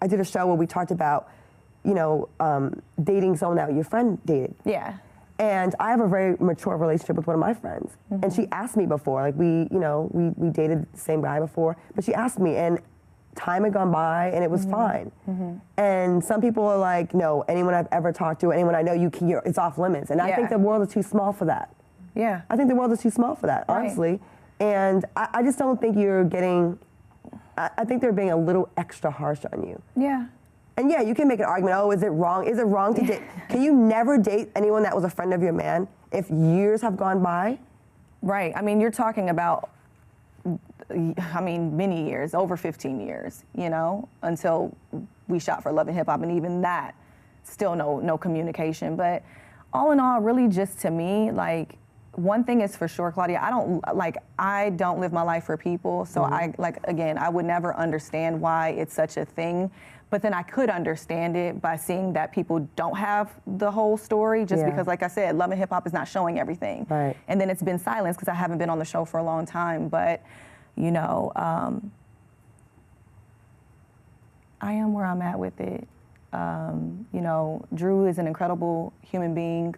I did a show where we talked about, dating someone that your friend dated. Yeah. And I have a very mature relationship with one of my friends. And she asked me before, like we dated the same guy before, but she asked me, and time had gone by and it was fine. And some people are like, no, anyone I've ever talked to, anyone I know, it's off limits. And I think the world is too small for that. Yeah. I think the world is too small for that, honestly. And I just don't think you're getting, I think they're being a little extra harsh on you. Yeah. And yeah, you can make an argument, oh, is it wrong? Is it wrong to date? Can you never date anyone that was a friend of your man if years have gone by? Right. I mean, you're talking about, many years, over 15 years, until we shot for Love and Hip Hop, and even that, still no communication. But all in all, really just to me, like, one thing is for sure, Claudia, I don't live my life for people. So I would never understand why it's such a thing. But then I could understand it by seeing that people don't have the whole story, just because, like I said, Love and Hip Hop is not showing everything. Right. And then it's been silenced because I haven't been on the show for a long time. But, I am where I'm at with it. Drew is an incredible human being.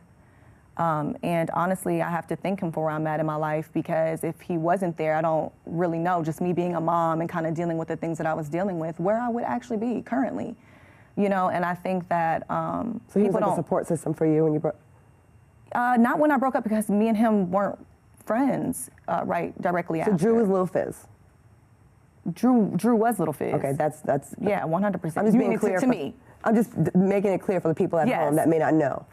And honestly, I have to thank him for where I'm at in my life, because if he wasn't there, I don't really know, just me being a mom and kind of dealing with the things that I was dealing with, where I would actually be currently, and I think that so he was like a support system for you when you broke? Not when I broke up, because me and him weren't friends directly after. So Drew was Lil Fizz? Drew was Little Fizz. Okay, that's yeah, 100%. I'm just being clear to me. I'm just making it clear for the people at home that may not know.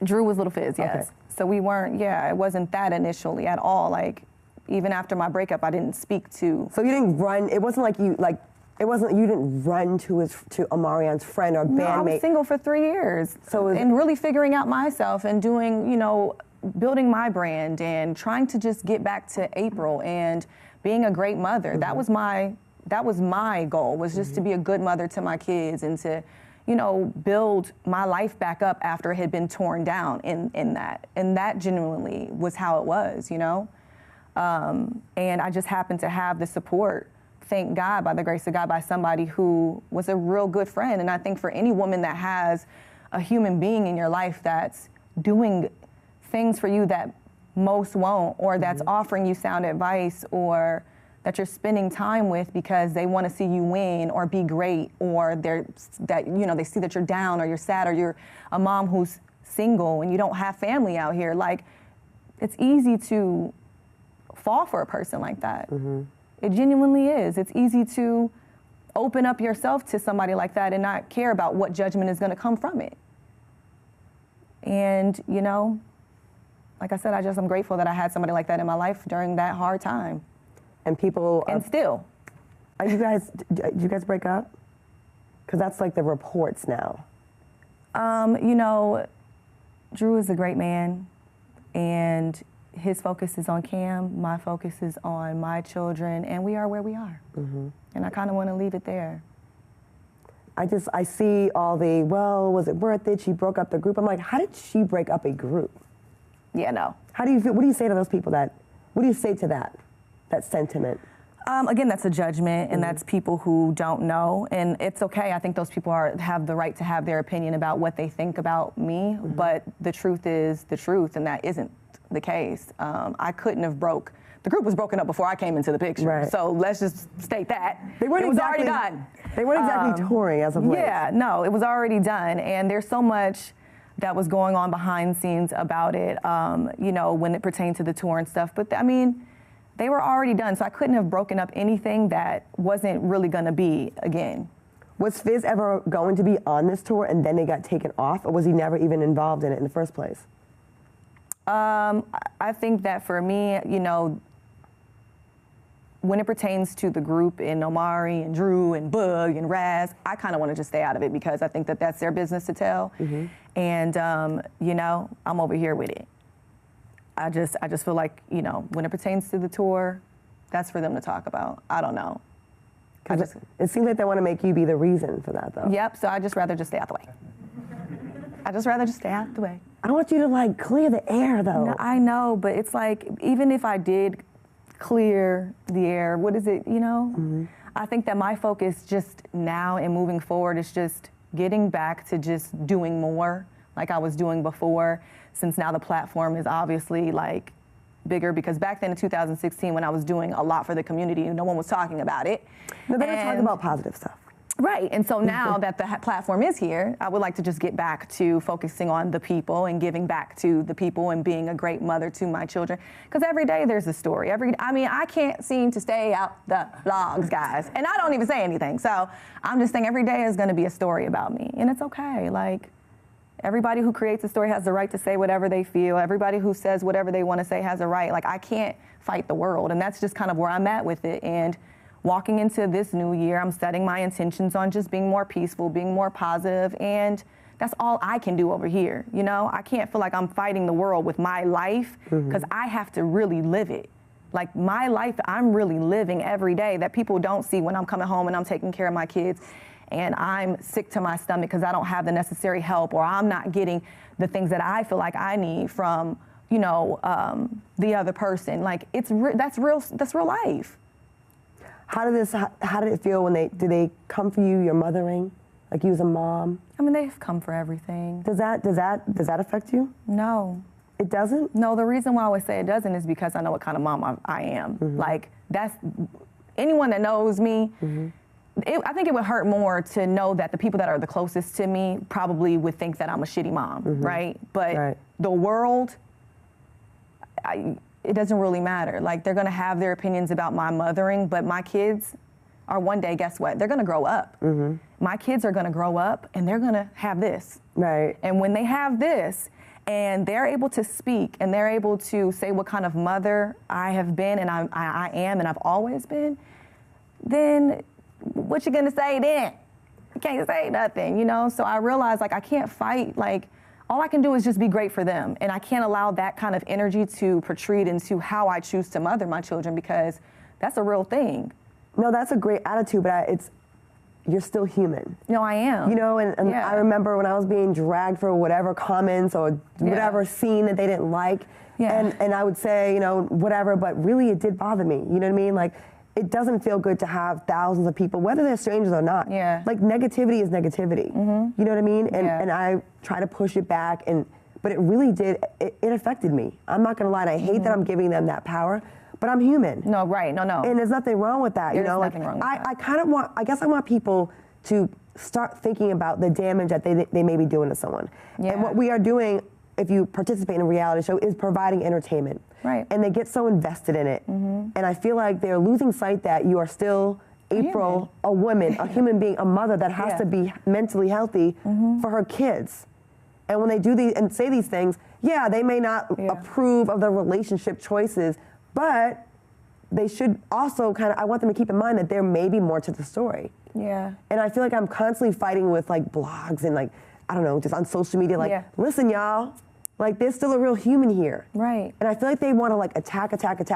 Drew was Little Fizz, yes. Okay. So we weren't, it wasn't that initially at all. Like, even after my breakup, I didn't speak to. So you didn't run, it wasn't like you didn't run to Omarion's friend or bandmate. No, I was single for 3 years. And really figuring out myself and doing, building my brand and trying to just get back to Apryl and being a great mother. That was my goal, was just to be a good mother to my kids and to, build my life back up after it had been torn down in that. And that genuinely was how it was, And I just happened to have the support, thank God, by the grace of God, by somebody who was a real good friend. And I think for any woman that has a human being in your life that's doing things for you that most won't, or that's offering you sound advice, or that you're spending time with because they want to see you win or be great, or they see that you're down or you're sad, or you're a mom who's single and you don't have family out here. Like, it's easy to fall for a person like that. It genuinely is. It's easy to open up yourself to somebody like that and not care about what judgment is going to come from it. And, like I said, I'm grateful that I had somebody like that in my life during that hard time. And people... And still. Do you guys break up? Because that's like the reports now. Drew is a great man, and his focus is on Cam, my focus is on my children, and we are where we are. And I kind of want to leave it there. I see all the, well, was it worth it? She broke up the group. I'm like, how did she break up a group? Yeah, no. How do you feel? What do you say to those people what do you say to that sentiment? Again, that's a judgment, and that's people who don't know, and it's okay. I think those people have the right to have their opinion about what they think about me, but the truth is the truth, and that isn't the case. I couldn't have the group was broken up before I came into the picture, right. So let's just state that. It was already done. They weren't exactly touring as of late. Yeah, no, it was already done, and there's so much that was going on behind the scenes about it, when it pertained to the tour and stuff, but they were already done, so I couldn't have broken up anything that wasn't really going to be again. Was Fizz ever going to be on this tour and then they got taken off, or was he never even involved in it in the first place? I think that for me, when it pertains to the group and Omari and Drew and Bug and Raz, I kind of want to just stay out of it because I think that that's their business to tell. And, I'm over here with it. I just feel like, when it pertains to the tour, that's for them to talk about. I don't know. It seems like they want to make you be the reason for that, though. Yep, so I'd just rather just stay out the way. I want you to, clear the air, though. No, I know, but it's like, even if I did clear the air, what is it, I think that my focus just now and moving forward is just getting back to just doing more like I was doing before, since now the platform is obviously like bigger, because back then in 2016 when I was doing a lot for the community, no one was talking about it. No, they don't talk about positive stuff. Right, and so now that the platform is here, I would like to just get back to focusing on the people and giving back to the people and being a great mother to my children. Because every day there's a story. I can't seem to stay out the blogs, guys, and I don't even say anything. So I'm just saying every day is going to be a story about me, and it's okay. Like, everybody who creates a story has the right to say whatever they feel. Everybody who says whatever they want to say has a right. Like, I can't fight the world, and that's just kind of where I'm at with it. And walking into this new year, I'm setting my intentions on just being more peaceful, being more positive, and that's all I can do over here. You know, I can't feel like I'm fighting the world with my life, because I have to really live it. Like, my life, I'm really living every day that people don't see when I'm coming home and I'm taking care of my kids and I'm sick to my stomach because I don't have the necessary help, or I'm not getting the things that I feel like I need from, you know, the other person. Like, that's real life. How did it feel when did they come for you, your mothering, like you as a mom? I mean, they've come for everything. Does that affect you? No. It doesn't? No, the reason why I always say it doesn't is because I know what kind of mom I am. Like, that's, anyone that knows me, I think it would hurt more to know that the people that are the closest to me probably would think that I'm a shitty mom, right? But the world, it doesn't really matter. Like, they're gonna have their opinions about my mothering, but my kids are one day, guess what? They're gonna grow up. My kids are gonna grow up and they're gonna have this. Right. And when they have this and they're able to speak and they're able to say what kind of mother I have been and I am and I've always been, then what you gonna say then? You can't say nothing, you know? So I realized, like, I can't fight, like, all I can do is just be great for them. And I can't allow that kind of energy to protrude into how I choose to mother my children, because that's a real thing. No, that's a great attitude, but you're still human. No, I am. You know, and yeah. I remember when I was being dragged for whatever comments or whatever scene that they didn't like, and I would say, you know, whatever, but really it did bother me. You know what I mean? Like, it doesn't feel good to have thousands of people, whether they're strangers or not. Yeah. Like, negativity is negativity. You know what I mean? And I try to push it back, but it really did, it affected me. I'm not gonna lie, and I hate that I'm giving them that power, but I'm human. No, right, no. And there's nothing wrong with that, you know? There's nothing wrong with that. I guess I want people to start thinking about the damage that they may be doing to someone. Yeah. And what we are doing, if you participate in a reality show, is providing entertainment. Right. And they get so invested in it. And I feel like they're losing sight that you are still Apryl, a woman, a human being, a mother that has to be mentally healthy for her kids. And when they do these and say these things, they may not approve of the relationship choices, but they should also I want them to keep in mind that there may be more to the story. Yeah. And I feel like I'm constantly fighting with, like, blogs and, like, I don't know, just on social media, like, listen, y'all, like, there's still a real human here. Right. And I feel like they want to, like, attack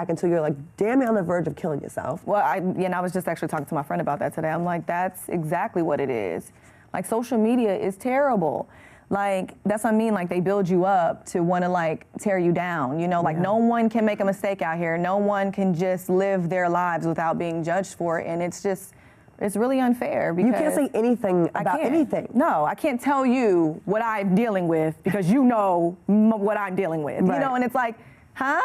until you're, like, damn it, on the verge of killing yourself. Well, I was just actually talking to my friend about that today. I'm like, that's exactly what it is. Like, social media is terrible. Like, that's what I mean, like, they build you up to want to, like, tear you down, you know? Like, no one can make a mistake out here. No one can just live their lives without being judged for it, and it's really unfair because... You can't say anything about anything. No, I can't tell you what I'm dealing with because you know what I'm dealing with, you know? And it's like, huh?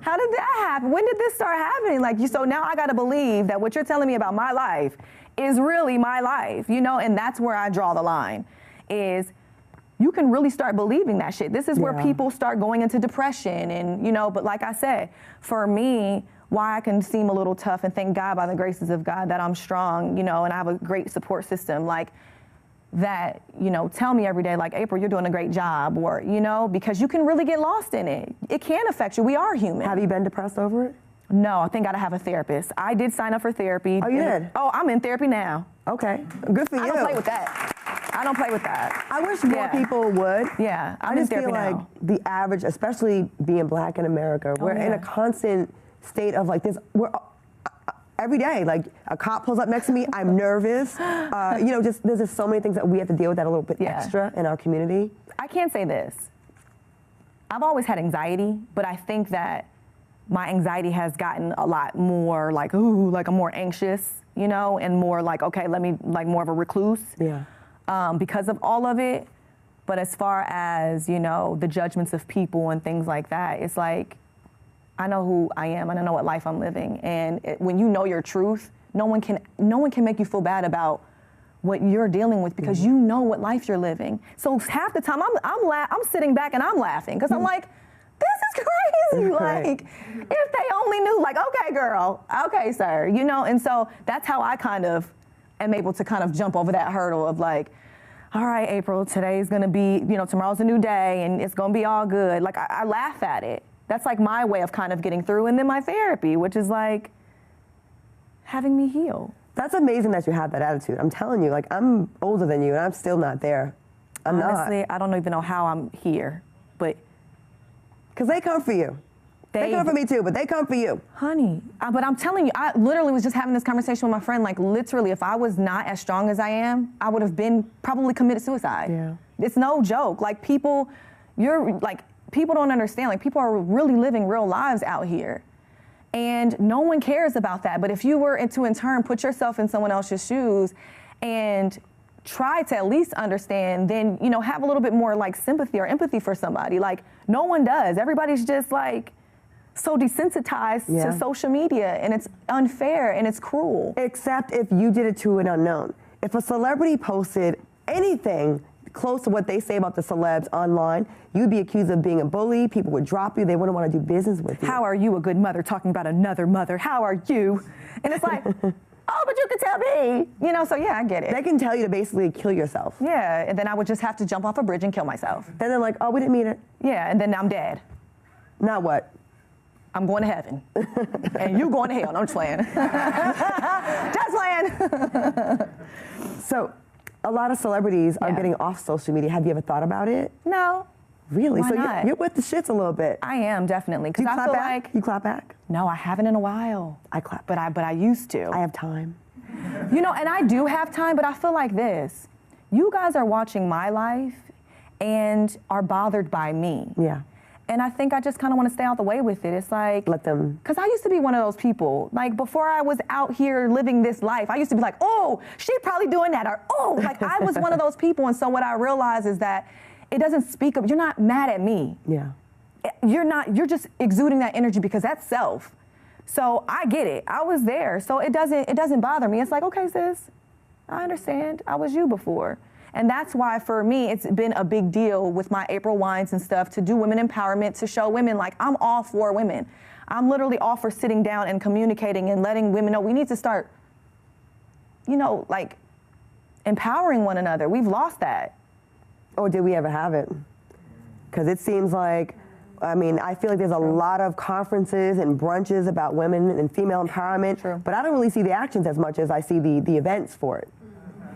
How did that happen? When did this start happening? Like, so now I got to believe that what you're telling me about my life is really my life, you know? And that's where I draw the line, is you can really start believing that shit. This is where people start going into depression and, you know, but like I said, for me, why I can seem a little tough, and thank God by the graces of God that I'm strong, you know, and I have a great support system, like, that, you know, tell me every day, like, Apryl, you're doing a great job, or, you know, because you can really get lost in it. It can affect you. We are human. Have you been depressed over it? No, I think I gotta have a therapist. I did sign up for therapy. Oh, you did? Oh, I'm in therapy now. Okay, good for you. I don't play with that. I don't play with that. I wish more people would. Yeah, I'm in therapy now. I just feel like the average, especially being Black in America, we're in a constant state of, like, this. We're every day, like, a cop pulls up next to me, I'm nervous. You know, there's just so many things that we have to deal with that a little bit extra in our community. I can't say this. I've always had anxiety, but I think that my anxiety has gotten a lot more like, ooh, like I'm more anxious, you know, and more like, okay, let me, like more of a recluse. Yeah. Because of all of it. But as far as, you know, the judgments of people and things like that, it's like, I know who I am and I know what life I'm living. And when you know your truth, no one can make you feel bad about what you're dealing with because you know what life you're living. So half the time I'm sitting back and I'm laughing because I'm like, this is crazy. Like, if they only knew, like, okay, girl, okay, sir, you know? And so that's how I kind of am able to kind of jump over that hurdle of like, all right, Apryl, today's gonna be, you know, tomorrow's a new day and it's gonna be all good. Like, I laugh at it. That's like my way of kind of getting through. And then my therapy, which is like having me heal. That's amazing that you have that attitude. I'm telling you, like, I'm older than you and I'm still not there. Honestly, not. I don't even know how I'm here, but. Because they come for you. They come for me too, but they come for you. Honey, but I'm telling you, I literally was just having this conversation with my friend, like literally, if I was not as strong as I am, I would have been probably committed suicide. Yeah. It's no joke. Like people don't understand, like people are really living real lives out here. And no one cares about that. But if you were to in turn put yourself in someone else's shoes and try to at least understand, then, you know, have a little bit more like sympathy or empathy for somebody. Like no one does. Everybody's just like so desensitized to social media, and it's unfair and it's cruel. Except if you did it to an unknown. If a celebrity posted anything close to what they say about the celebs online, you'd be accused of being a bully. People would drop you. They wouldn't want to do business with you. How are you a good mother talking about another mother? How are you? And it's like, oh, but you can tell me. You know, so yeah, I get it. They can tell you to basically kill yourself. Yeah, and then I would just have to jump off a bridge and kill myself. Then they're like, oh, we didn't mean it. Yeah, and then I'm dead. Now what? I'm going to heaven. And you going to hell. No, I'm just playing. Just playing. So, a lot of celebrities are getting off social media. Have you ever thought about it? No. Really? Why so not? You're with the shits a little bit. I am, definitely. Do you I clap feel back? like You clap back? No, I haven't in a while. I clap. But I used to. I have time. You know, and I do have time, but I feel like this. You guys are watching my life and are bothered by me. Yeah. And I think I just kind of want to stay out the way with it. It's like, let them. Because I used to be one of those people. Like before I was out here living this life, I used to be like, oh, she's probably doing that. Or, oh, like I was one of those people. And so what I realized is that it doesn't speak up. You're not mad at me. Yeah. You're just exuding that energy because that's self. So I get it. I was there. So it doesn't bother me. It's like, okay, sis, I understand. I was you before. And that's why, for me, it's been a big deal with my Apryl wines and stuff to do women empowerment, to show women, like, I'm all for women. I'm literally all for sitting down and communicating and letting women know we need to start, you know, like, empowering one another. We've lost that. Or did we ever have it? Because it seems like, I mean, I feel like there's a lot of conferences and brunches about women and female empowerment. True. But I don't really see the actions as much as I see the events for it.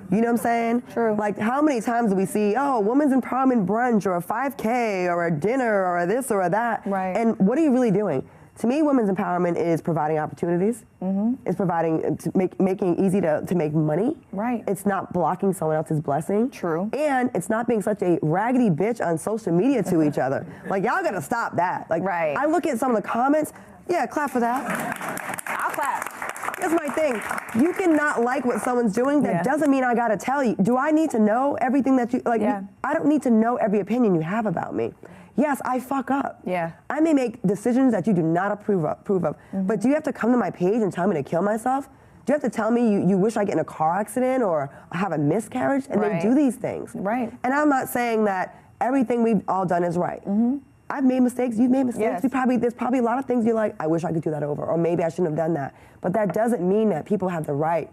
You know what I'm saying? True. Like, how many times do we see, oh, women's empowerment brunch or a 5K or a dinner or a this or a that? Right. And what are you really doing? To me, women's empowerment is providing opportunities. Mm-hmm. It's providing, making it easy to make money. Right. It's not blocking someone else's blessing. True. And it's not being such a raggedy bitch on social media to each other. Like, y'all gotta stop that. Like, right. I look at some of the comments, yeah, clap for that. I'll clap. Here's my thing. You cannot like what someone's doing. That doesn't mean I gotta tell you. Do I need to know everything that you, like, I don't need to know every opinion you have about me. Yes, I fuck up. Yeah. I may make decisions that you do not approve of. Mm-hmm. But do you have to come to my page and tell me to kill myself? Do you have to tell me you wish I get in a car accident or have a miscarriage? And they do these things. Right. And I'm not saying that everything we've all done is right. Mm-hmm. I've made mistakes, you've made mistakes. Yes. There's probably a lot of things you're like, I wish I could do that over, or maybe I shouldn't have done that. But that doesn't mean that people have the right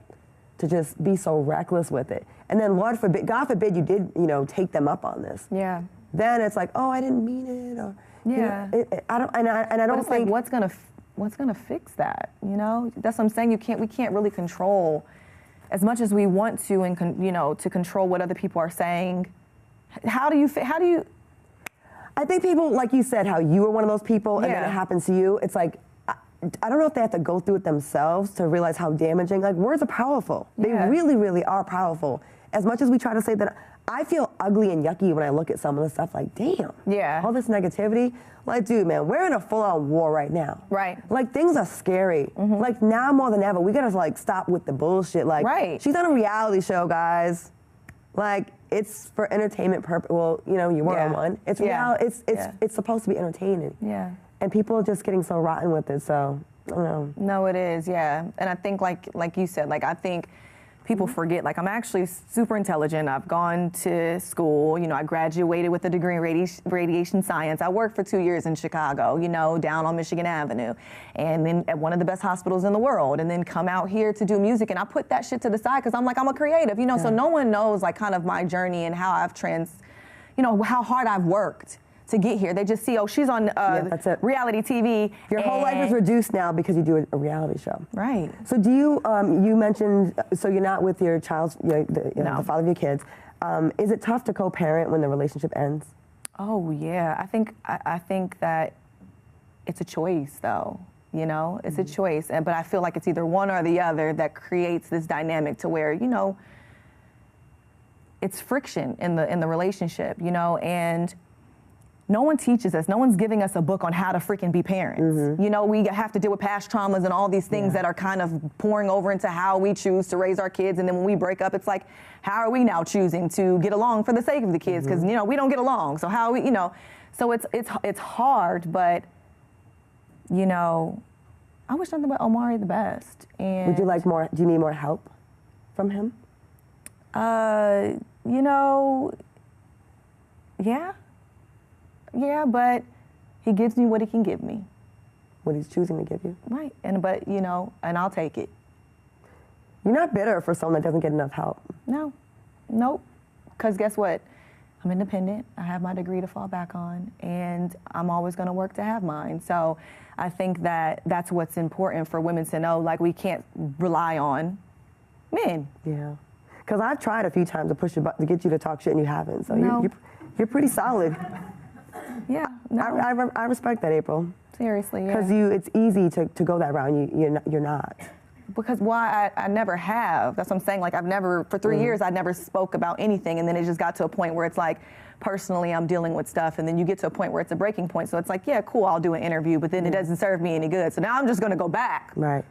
to just be so reckless with it. And then God forbid you did, take them up on this. Yeah. Then it's like, oh, I didn't mean it, or I don't But think like, what's gonna fix that? That's what I'm saying. We can't really control as much as we want to, and to control what other people are saying. How do you? I think people, like you said, how you were one of those people, and then it happens to you. It's like, I don't know if they have to go through it themselves to realize how damaging, like words are powerful. They really, really are powerful. As much as we try to say that, I feel ugly and yucky when I look at some of the stuff like, damn. Yeah. All this negativity. Like, dude, man, we're in a full-on war right now. Right. Like, things are scary. Like, now more than ever, we gotta, like, stop with the bullshit. Like, she's on a reality show, guys. Like, it's for entertainment purpose. Well, you know, you were on one. It's it's supposed to be entertaining. Yeah. And people are just getting so rotten with it, so, I don't know. No, it is, yeah. And I think, like you said, like, I think people forget, like, I'm actually super intelligent. I've gone to school, you know, I graduated with a degree in radiation science. I worked for 2 years in Chicago, you know, down on Michigan Avenue, and then at one of the best hospitals in the world, and then come out here to do music, and I put that shit to the side because I'm like, I'm a creative, you know, so no one knows, like, kind of my journey and how I've you know, how hard I've worked to get here. They just see, oh, she's on reality TV. Your whole life is reduced now because you do a reality show. Right. So do you, you mentioned, so you're not with your child's, the father of your kids. Is it tough to co-parent when the relationship ends? Oh, yeah. I think that it's a choice, though. You know, it's a choice. But I feel like it's either one or the other that creates this dynamic to where, you know, it's friction in the relationship, you know, and no one teaches us. No one's giving us a book on how to freaking be parents. You know, we have to deal with past traumas and all these things that are kind of pouring over into how we choose to raise our kids. And then when we break up, it's like, how are we now choosing to get along for the sake of the kids? Because, you know, we don't get along. So how are we, you know, so it's hard, but, you know, I wish nothing but Omari the best. And would you like more, do you need more help from him? You know, yeah, but he gives me what he can give me. What he's choosing to give you. Right, but you know, and I'll take it. You're not bitter for someone that doesn't get enough help. No, nope, because guess what? I'm independent, I have my degree to fall back on, and I'm always gonna work to have mine. So I think that that's what's important for women to know, like we can't rely on men. Yeah, because I've tried a few times to push you to get you to talk shit and you haven't, so you're pretty solid. Yeah, no. I respect that, Apryl. Seriously, yeah. Because it's easy to go that route, and you're not. Because I never have. That's what I'm saying. Like I've never, for 3 years, I never spoke about anything, and then it just got to a point where it's like, personally, I'm dealing with stuff, and then you get to a point where it's a breaking point. So it's like, yeah, cool, I'll do an interview, but then it doesn't serve me any good. So now I'm just going to go back. Right.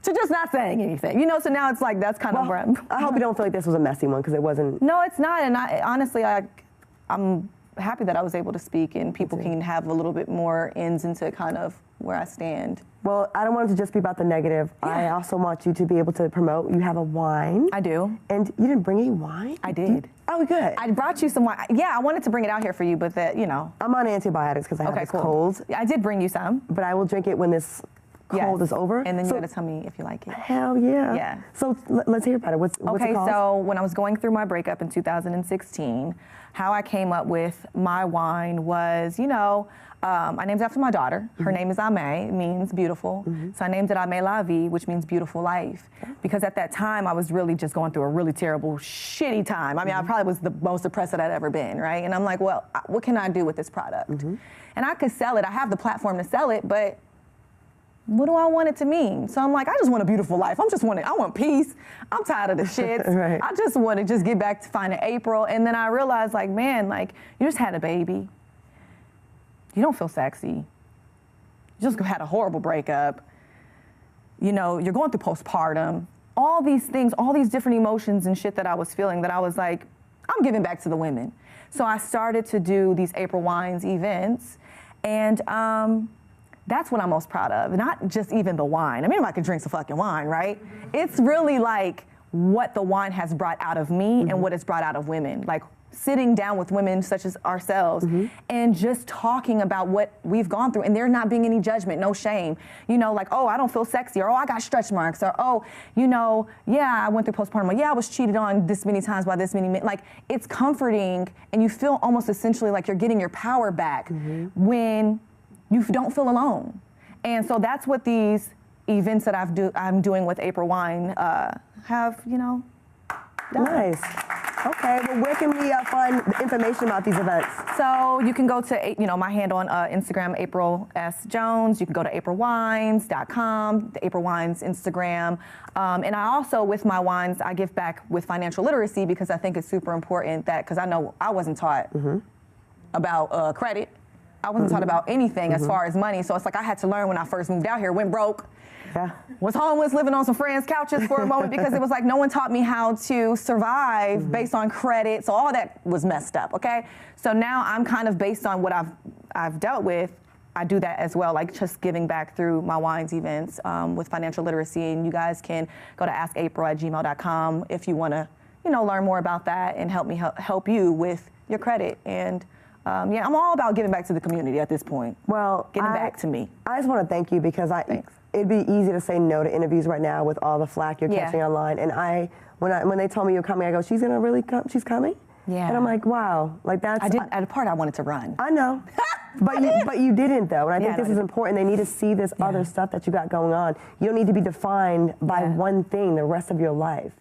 To just not saying anything, you know. So now it's like that's kind of where I hope you don't feel like this was a messy one because it wasn't. No, it's not, and honestly, I'm happy that I was able to speak and people can have a little bit more ins into kind of where I stand. Well, I don't want it to just be about the negative. Yeah. I also want you to be able to promote. You have a wine. I do. And you didn't bring any wine? I did. Oh, good. I brought you some wine. Yeah, I wanted to bring it out here for you, but you know. I'm on antibiotics because I have this cold. Yeah, I did bring you some. But I will drink it when this cold is over. And then you got to tell me if you like it. Hell yeah. Yeah. So let's hear about it. What's it called? Okay, so when I was going through my breakup in 2016, how I came up with my wine was, you know, I named it after my daughter. Her name is Ame, it means beautiful. So I named it Ame La Vie, which means beautiful life. Because at that time, I was really just going through a really terrible, shitty time. I mean, I probably was the most depressed that I'd ever been, right? And I'm like, well, what can I do with this product? And I could sell it. I have the platform to sell it, but what do I want it to mean? So I'm like, I just want a beautiful life. I want peace. I'm tired of the shit. Right. I just want to just get back to finding Apryl. And then I realized, like, man, like, you just had a baby. You don't feel sexy. You just had a horrible breakup. You know, you're going through postpartum. All these things, all these different emotions and shit that I was feeling that I was like, I'm giving back to the women. So I started to do these Apryl Wines events. And that's what I'm most proud of. Not just even the wine. I mean, if I could drink some fucking wine, right? It's really like what the wine has brought out of me and what it's brought out of women. Like sitting down with women such as ourselves and just talking about what we've gone through and there not being any judgment, no shame. You know, like, oh, I don't feel sexy, or oh, I got stretch marks, or oh, you know, yeah, I went through postpartum, or yeah, I was cheated on this many times by this many men. Like, it's comforting and you feel almost essentially like you're getting your power back when you don't feel alone. And so that's what these events that I'm doing with Apryl Wine have, you know, done. Nice. Okay, well, where can we find information about these events? So you can go to, my handle on Instagram, Apryl S. Jones. You can go to aprylwines.com, the Apryl Wines Instagram. And I also, with my wines, I give back with financial literacy because I think it's super important that, because I know I wasn't taught about credit. I wasn't taught about anything as far as money. So it's like I had to learn when I first moved out here, went broke. Yeah. Was homeless, living on some friends' couches for a moment because it was like no one taught me how to survive based on credit. So all that was messed up, okay? So now I'm kind of based on what I've dealt with. I do that as well, like just giving back through my wines events with financial literacy. And you guys can go to askapryl@gmail.com if you want to, learn more about that and help you with your credit. And yeah, I'm all about giving back to the community at this point. Well, getting back to me. I just want to thank you because it'd be easy to say no to interviews right now with all the flack you're catching online. And when they told me you're coming, I go, she's gonna really come? She's coming? Yeah. And I'm like, wow, like that's. At a part I wanted to run. I know, but you didn't though. And I think this is important. They need to see this other stuff that you got going on. You don't need to be defined by one thing the rest of your life.